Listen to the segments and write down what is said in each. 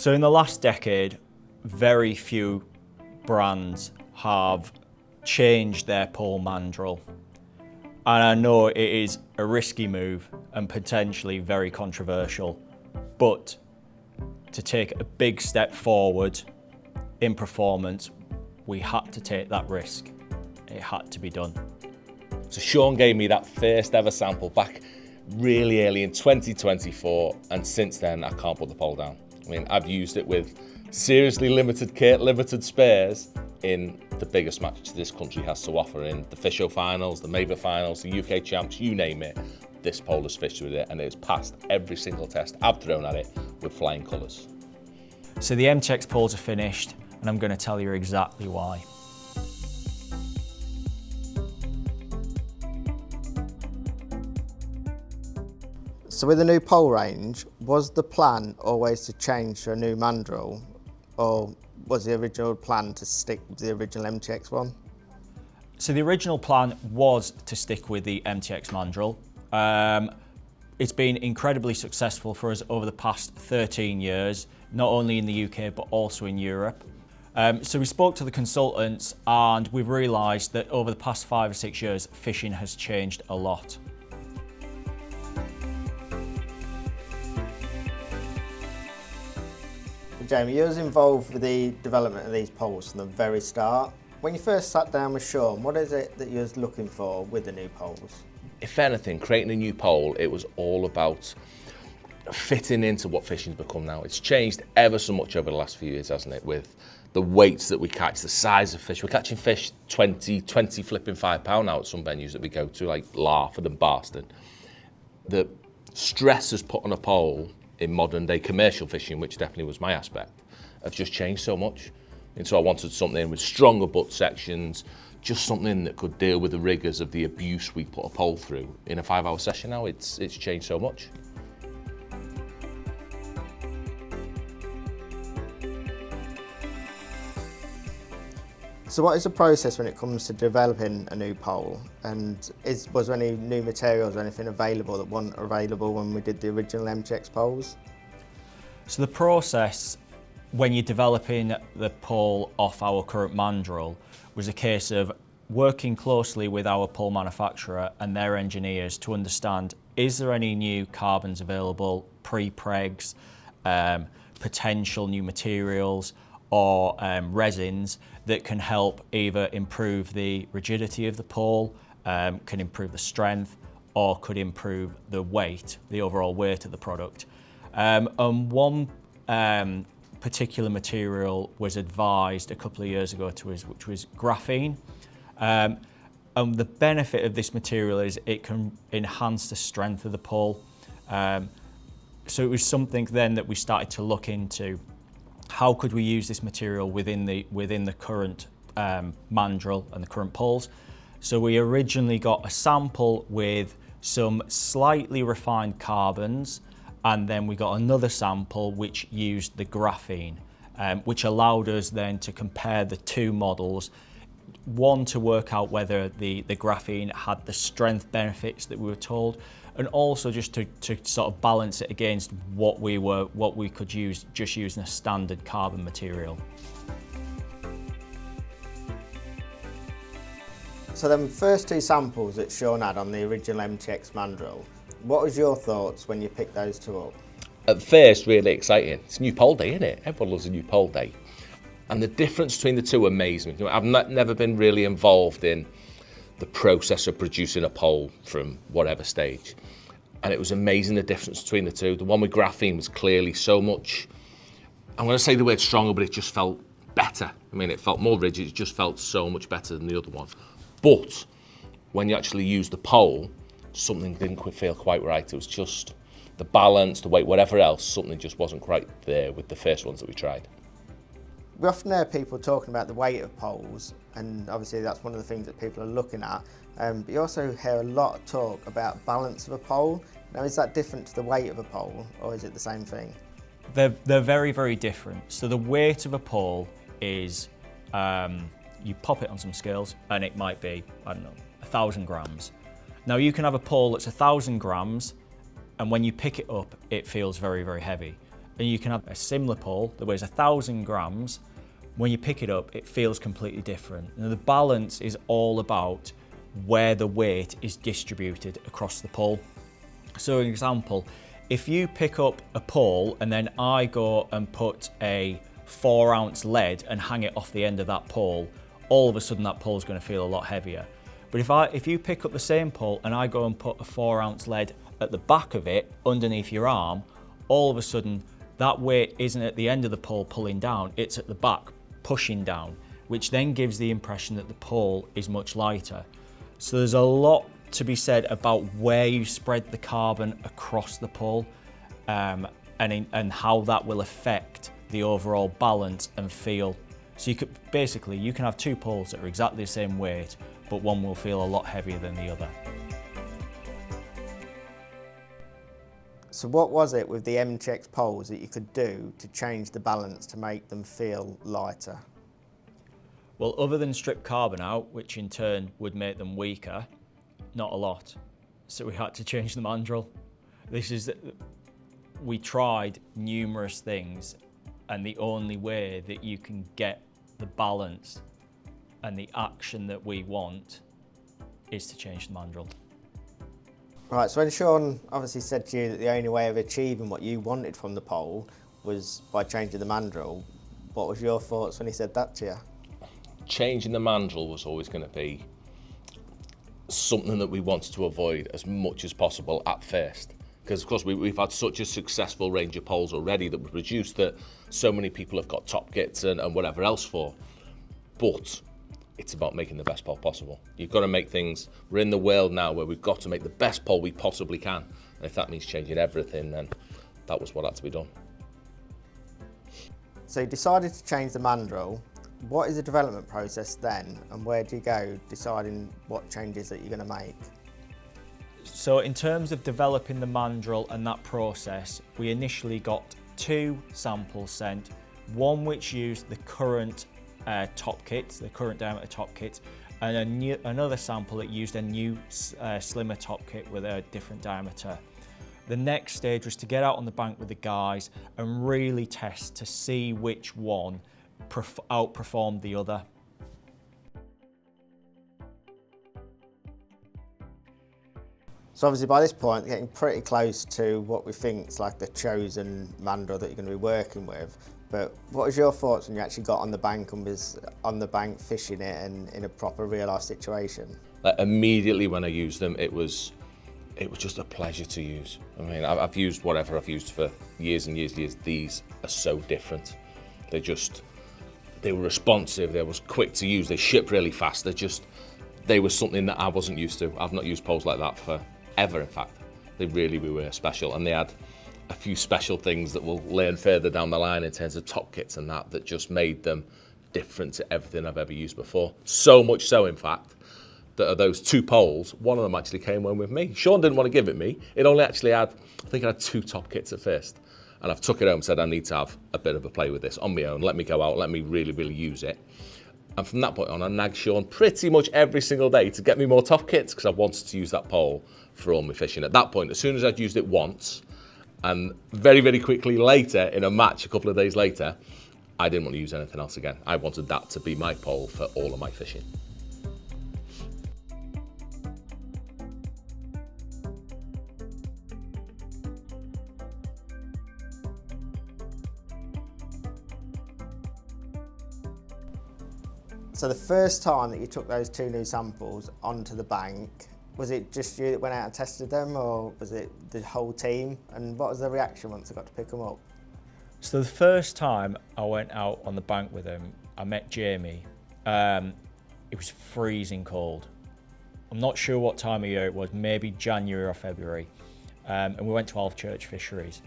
So in the last decade, very few brands have changed their pole mandrel. And I know it is a risky move and potentially very controversial, but to take a big step forward in performance, we had to take that risk. It had to be done. So Sean gave me that first ever sample back really early in 2024, and since then I can't put the pole down. I mean, I've used it with seriously limited kit, limited spares in the biggest matches this country has to offer, in the Fisher finals, the Maver finals, the UK champs, you name it. This pole has fished with it, and it's passed every single test I've thrown at it with flying colours. So the MTX poles are finished, and I'm going to tell you exactly why. So with the new pole range, was the plan always to change to a new mandrel, or was the original plan to stick with the original MTX one? So the original plan was to stick with the MTX mandrel. It's been incredibly successful for us over the past 13 years, not only in the UK but also in Europe. So we spoke to the consultants, and we've realised that over the past 5 or 6 years, fishing has changed a lot. Jamie, you was involved with the development of these poles from the very start. When you first sat down with Sean, what is it that you was looking for with the new poles? If anything, creating a new pole, it was all about fitting into what fishing's become now. It's changed ever so much over the last few years, hasn't it? With the weights that we catch, the size of fish. We're catching fish 20 flipping £5 now at some venues that we go to, like Larford and Barston. The stress has put on a pole in modern day commercial fishing, which definitely was my aspect, have just changed so much. And so I wanted something with stronger butt sections, just something that could deal with the rigours of the abuse we put a pole through. In a 5-hour session now, it's changed so much. So what is the process when it comes to developing a new pole? And was there any new materials or anything available that weren't available when we did the original MTX poles? So the process when you're developing the pole off our current mandrel was a case of working closely with our pole manufacturer and their engineers to understand, is there any new carbons available, pre-pregs, potential new materials, or resins that can help either improve the rigidity of the pole, can improve the strength, or could improve the weight, the overall weight of the product. And one particular material was advised a couple of years ago to us, which was graphene. And the benefit of this material is it can enhance the strength of the pole. So it was something then that we started to look into. How could we use this material within the current mandrel and the current poles? So we originally got a sample with some slightly refined carbons, and then we got another sample which used the graphene, which allowed us then to compare the two models. One, to work out whether the graphene had the strength benefits that we were told, and also just to sort of balance it against what we could use just using a standard carbon material. So then, first two samples that Sean had on the original MTX mandrel, what was your thoughts when you picked those two up? At first, really exciting. It's a new pole day, isn't it? Everyone loves a new pole day. And the difference between the two amazed me. I've never been really involved in the process of producing a pole from whatever stage. And it was amazing the difference between the two. The one with graphene was clearly so much, I'm going to say the word stronger, but it just felt better. I mean, it felt more rigid, it just felt so much better than the other one. But when you actually use the pole, something didn't feel quite right. It was just the balance, the weight, whatever else, something just wasn't quite there with the first ones that we tried. We often hear people talking about the weight of poles, and obviously that's one of the things that people are looking at. But you also hear a lot of talk about balance of a pole. Now, is that different to the weight of a pole, or is it the same thing? They're very, very different. So the weight of a pole is, you pop it on some scales and it might be, I don't know, 1,000 grams. Now you can have a pole that's 1,000 grams, and when you pick it up, it feels very, very heavy. and you can have a similar pole that weighs 1,000 grams. When you pick it up, it feels completely different. Now, the balance is all about where the weight is distributed across the pole. So, an example, if you pick up a pole and then I go and put a 4-ounce lead and hang it off the end of that pole, all of a sudden that pole is going to feel a lot heavier. But if you pick up the same pole and I go and put a 4-ounce lead at the back of it underneath your arm, all of a sudden that weight isn't at the end of the pole pulling down, it's at the back pushing down, which then gives the impression that the pole is much lighter. So there's a lot to be said about where you spread the carbon across the pole, and how that will affect the overall balance and feel. So you can have two poles that are exactly the same weight, but one will feel a lot heavier than the other. So what was it with the MTX poles that you could do to change the balance to make them feel lighter? Well, other than strip carbon out, which in turn would make them weaker, not a lot. So we had to change the mandrel. We tried numerous things, and the only way that you can get the balance and the action that we want is to change the mandrel. Right, so when Sean obviously said to you that the only way of achieving what you wanted from the pole was by changing the mandrel, what was your thoughts when he said that to you? Changing the mandrel was always going to be something that we wanted to avoid as much as possible at first. Because of course we've had such a successful range of poles already that we've produced that so many people have got top kits and whatever else for. But it's about making the best pole possible. You've got to make things, we're in the world now where we've got to make the best pole we possibly can. And if that means changing everything, then that was what had to be done. So you decided to change the mandrel. What is the development process then, and where do you go deciding what changes that you're going to make? So in terms of developing the mandrel and that process, we initially got 2 samples sent, one which used the current top kits, the current diameter top kits, and another sample that used a new slimmer top kit with a different diameter. The next stage was to get out on the bank with the guys and really test to see which one outperformed the other. So obviously by this point, getting pretty close to what we think is like the chosen mandrel that you're going to be working with. But what was your thoughts when you actually got on the bank and was on the bank fishing it and in a proper real life situation? Like immediately when I used them, it was just a pleasure to use. I mean, I've used whatever I've used for years and years and years. These are so different. They were responsive, they was quick to use, they shipped really fast. They were something that I wasn't used to. I've not used poles like that forever, in fact. They really were special, and they had a few special things that we'll learn further down the line in terms of top kits and that just made them different to everything I've ever used before. So much so, in fact, that of those 2 poles, one of them actually came home with me. Sean didn't want to give it me. It only actually had, I think it had 2 top kits at first. And I've took it home and said, I need to have a bit of a play with this on my own. Let me go out, let me really, really use it. And from that point on, I nagged Sean pretty much every single day to get me more top kits because I wanted to use that pole for all my fishing. At that point, as soon as I'd used it once, and very, very quickly later, in a match a couple of days later, I didn't want to use anything else again. I wanted that to be my pole for all of my fishing. So the first time that you took those 2 new samples onto the bank, was it just you that went out and tested them, or was it the whole team? And what was the reaction once I got to pick them up? So the first time I went out on the bank with him, I met Jamie. It was freezing cold. I'm not sure what time of year it was, maybe January or February. And we went to Alvechurch Fisheries.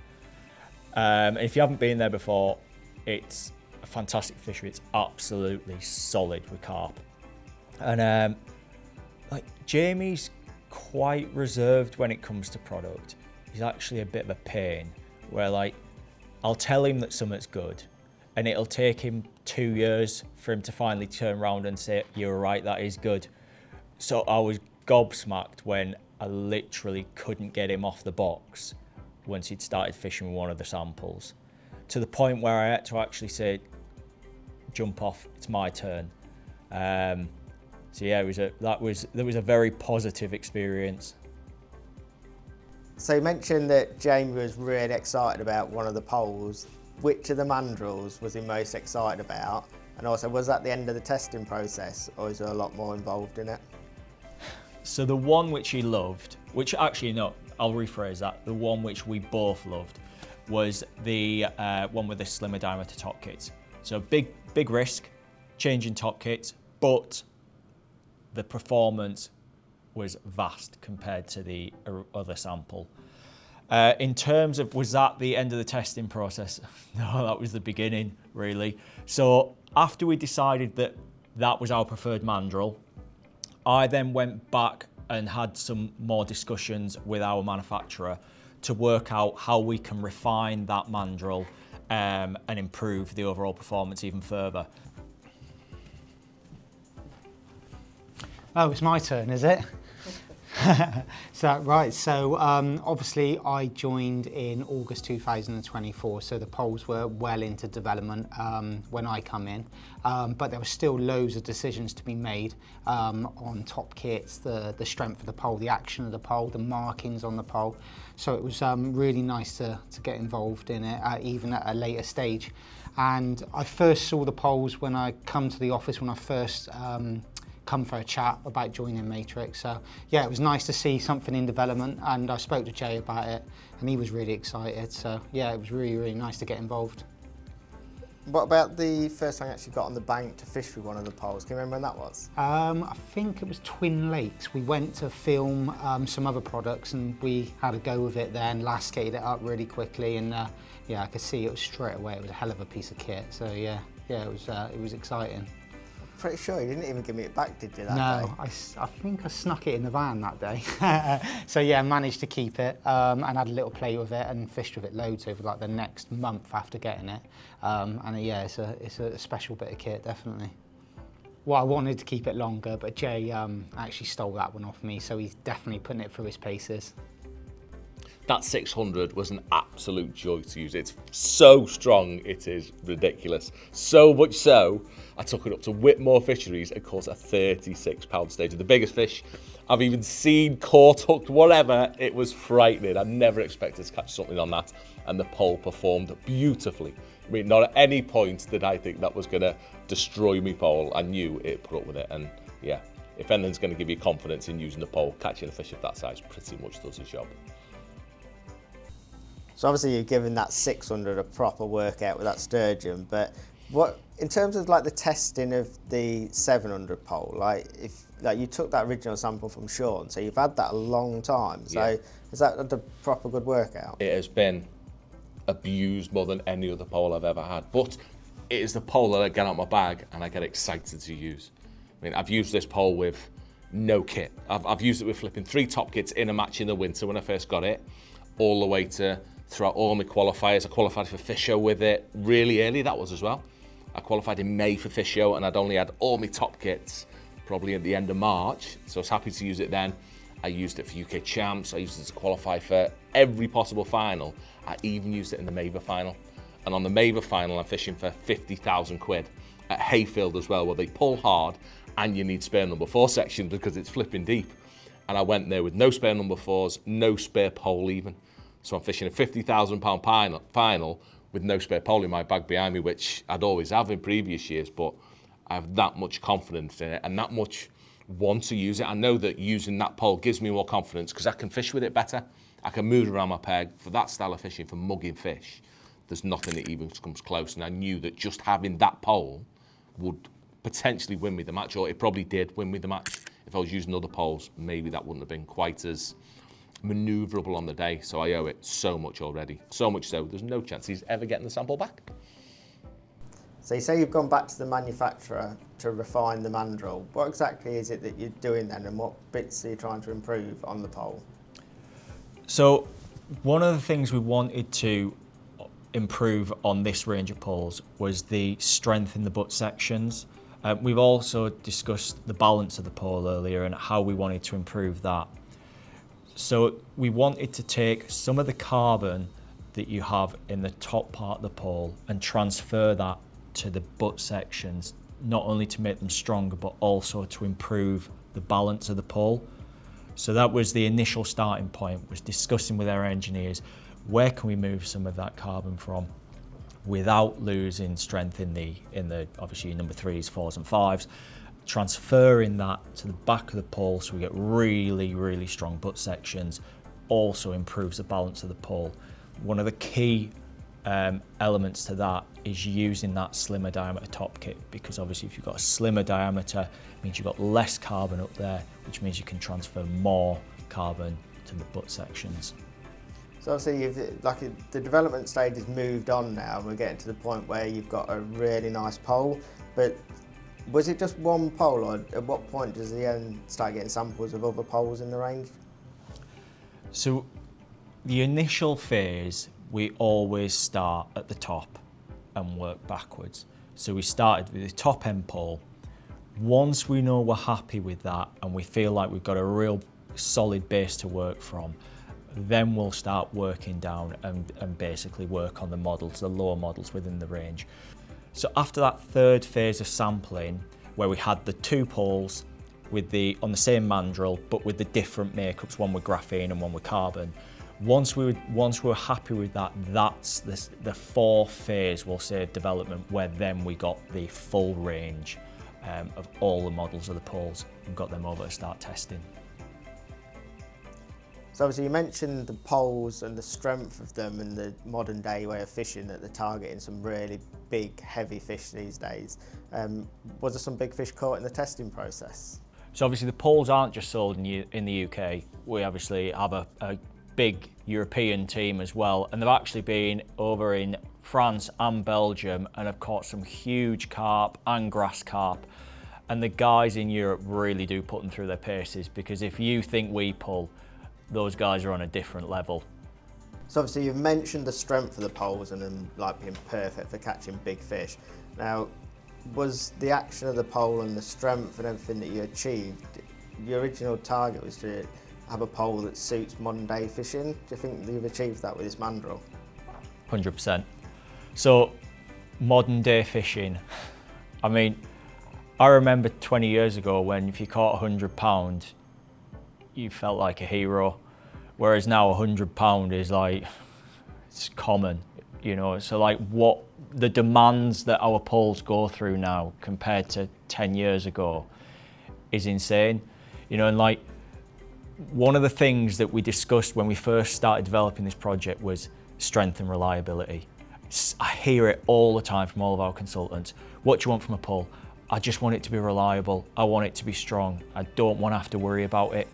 If you haven't been there before, it's a fantastic fishery. It's absolutely solid with carp. And Jamie's quite reserved when it comes to product. He's actually a bit of a pain, where I'll tell him that something's good, and it'll take him 2 years for him to finally turn around and say, you're right, that is good. So I was gobsmacked when I literally couldn't get him off the box once he'd started fishing with one of the samples. to the point where I had to actually say, jump off, it's my turn. So yeah, that was a very positive experience. So you mentioned that Jamie was really excited about one of the poles. Which of the mandrels was he most excited about? And also, was that the end of the testing process, or is there a lot more involved in it? So the one which he loved, which actually no, I'll rephrase that, the one which we both loved was the one with the slimmer diameter top kits. So big risk, changing top kits, but the performance was vast compared to the other sample. In terms of, was that the end of the testing process? No, that was the beginning, really. So after we decided that that was our preferred mandrel, I then went back and had some more discussions with our manufacturer to work out how we can refine that mandrel and improve the overall performance even further. Oh, it's my turn, is it? So obviously I joined in August 2024, so the poles were well into development when I come in, but there were still loads of decisions to be made on top kits, the strength of the pole, the action of the pole, the markings on the pole. So it was really nice to get involved in it, even at a later stage. And I first saw the poles when I come to the office, when I first come for a chat about joining Matrix. So yeah, it was nice to see something in development, and I spoke to Jay about it and he was really excited. So yeah, it was really nice to get involved. What about the first time you actually got on the bank to fish with one of the poles? Can you remember when that was? I think it was Twin Lakes. We went to film some other products and we had a go with it then, lascated it up really quickly, and yeah, I could see it was straight away. It was a hell of a piece of kit. So yeah, it was exciting. Pretty sure you didn't even give me it back, did you, that day? No, I think I snuck it in the van that day. So yeah, managed to keep it and had a little play with it and fished with it loads over like the next month after getting it. And yeah, it's a special bit of kit, definitely. Well, I wanted to keep it longer, but Jay actually stole that one off me, so he's definitely putting it through his paces. That 600 was an absolute joy to use. It's so strong, it is ridiculous. So much so, I took it up to Whitmore Fisheries and caught a 36-pound stage. The biggest fish I've even seen, caught, hooked, whatever. It was frightening. I never expected to catch something on that, and the pole performed beautifully. I mean, not at any point did I think that was going to destroy me pole. I knew it put up with it, and yeah, if anything's going to give you confidence in using the pole, catching a fish of that size pretty much does the job. So obviously you've given that 600 a proper workout with that sturgeon, but what, in terms of like the testing of the 700 pole, like if like you took that original sample from Sean, so you've had that a long time, so yeah. Is that the proper good workout? It has been abused more than any other pole I've ever had, but it is the pole that I get out my bag and I get excited to use. I mean, I've used this pole with no kit. I've used it with flipping 3 top kits in a match in the winter when I first got it, all the way to throughout all my qualifiers. I qualified for Fish Show with it really early, that was as well. I qualified in May for Fish Show and I'd only had all my top kits probably at the end of March, so I was happy to use it then. I used it for UK Champs, I used it to qualify for every possible final. I even used it in the Maver final. And on the Maver final, I'm fishing for 50,000 quid at Hayfield as well, where they pull hard and you need spare number 4 section because it's flipping deep. And I went there with no spare number 4s, no spare pole even. So I'm fishing a £50,000 final with no spare pole in my bag behind me, which I'd always have in previous years, but I have that much confidence in it and that much want to use it. I know that using that pole gives me more confidence because I can fish with it better. I can move around my peg. For that style of fishing, for mugging fish, there's nothing that even comes close. And I knew that just having that pole would potentially win me the match, or it probably did win me the match. If I was using other poles, maybe that wouldn't have been quite as manoeuvrable on the day. So I owe it so much already. So much so, there's no chance he's ever getting the sample back. So you say you've gone back to the manufacturer to refine the mandrel. What exactly is it that you're doing then, and what bits are you trying to improve on the pole? So one of the things we wanted to improve on this range of poles was the strength in the butt sections. We've also discussed the balance of the pole earlier and how we wanted to improve that. So we wanted to take some of the carbon that you have in the top part of the pole and transfer that to the butt sections, not only to make them stronger, but also to improve the balance of the pole. So that was the initial starting point, was discussing with our engineers, where can we move some of that carbon from without losing strength in the obviously number 3s, 4s and 5s, transferring that to the back of the pole so we get really, really strong butt sections, also improves the balance of the pole. One of the key elements to that is using that slimmer diameter top kit, because obviously if you've got a slimmer diameter, it means you've got less carbon up there, which means you can transfer more carbon to the butt sections. So obviously, the development stage has moved on now, and we're getting to the point where you've got a really nice pole. But was it just one pole, or at what point does the end start getting samples of other poles in the range? So the initial phase, we always start at the top and work backwards. So we started with the top end pole. Once we know we're happy with that and we feel like we've got a real solid base to work from, then we'll start working down and basically work on the models, the lower models within the range. So after that third phase of sampling, where we had the 2 poles on the same mandrel, but with the different makeups, one with graphene and one with carbon, once we were happy with that, that's the 4th phase, we'll say, of development, where then we got the full range of all the models of the poles and got them over to start testing. So obviously you mentioned the poles and the strength of them and the modern day way of fishing, that they're targeting some really big, heavy fish these days. Was there some big fish caught in the testing process? So obviously the poles aren't just sold in the UK. We obviously have a big European team as well, and they've actually been over in France and Belgium and have caught some huge carp and grass carp. And the guys in Europe really do put them through their paces, because if you think we pull, those guys are on a different level. So obviously you've mentioned the strength of the poles and them like being perfect for catching big fish. Now, was the action of the pole and the strength and everything that you achieved, your original target was to have a pole that suits modern day fishing? Do you think you've achieved that with this mandrel? 100%. So modern day fishing, I mean, I remember 20 years ago when if you caught £100, you felt like a hero, whereas now £100 is like, it's common, you know. So like what the demands that our poles go through now compared to 10 years ago is insane, you know. And like one of the things that we discussed when we first started developing this project was strength and reliability. I hear it all the time from all of our consultants. What do you want from a pole? I just want it to be reliable. I want it to be strong. I don't want to have to worry about it.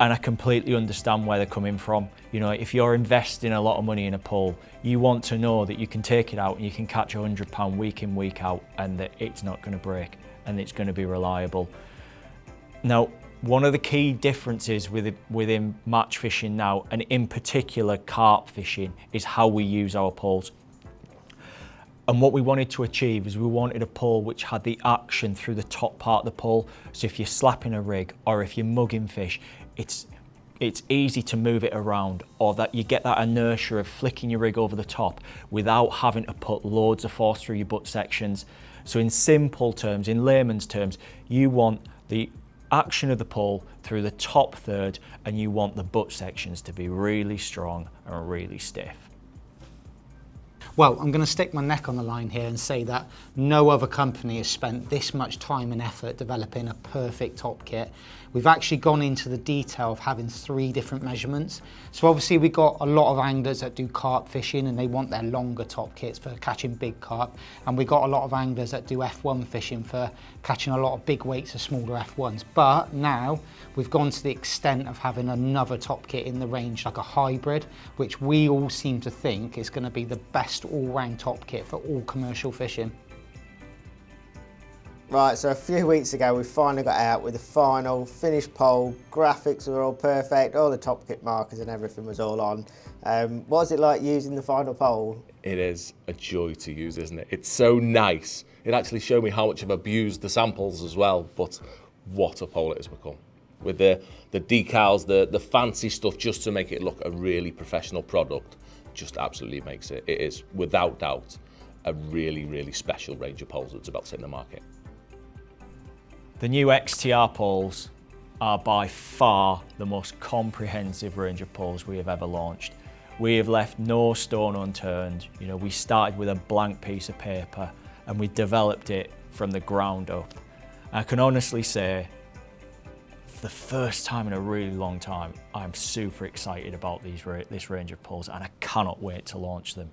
And I completely understand where they're coming from. You know, if you're investing a lot of money in a pole, you want to know that you can take it out and you can catch £100 week in, week out, and that it's not going to break and it's going to be reliable. Now, one of the key differences within match fishing now, and in particular carp fishing, is how we use our poles. And what we wanted to achieve is we wanted a pole which had the action through the top part of the pole. So if you're slapping a rig or if you're mugging fish, it's easy to move it around, or that you get that inertia of flicking your rig over the top without having to put loads of force through your butt sections. So in simple terms, in layman's terms, you want the action of the pole through the top third, and you want the butt sections to be really strong and really stiff. Well, I'm going to stick my neck on the line here and say that no other company has spent this much time and effort developing a perfect top kit. We've actually gone into the detail of having 3 different measurements. So obviously we've got a lot of anglers that do carp fishing and they want their longer top kits for catching big carp. And we've got a lot of anglers that do F1 fishing for catching a lot of big weights of smaller F1s. But now we've gone to the extent of having another top kit in the range, like a hybrid, which we all seem to think is going to be the best all-round top kit for all commercial fishing. Right, so a few weeks ago we finally got out with the final finished pole. Graphics were all perfect, all the top kit markers and everything was all on. What was it like using the final pole? It is a joy to use, isn't it? It's so nice. It actually showed me how much I've abused the samples as well, but what a pole it has become. With the decals, the fancy stuff, just to make it look a really professional product. just absolutely makes it. It is, without doubt, a really, really special range of poles that's about to hit the market. The new XTR poles are by far the most comprehensive range of poles we have ever launched. We have left no stone unturned. You know, we started with a blank piece of paper and we developed it from the ground up. I can honestly say, for the first time in a really long time, I'm super excited about this range of poles and I cannot wait to launch them.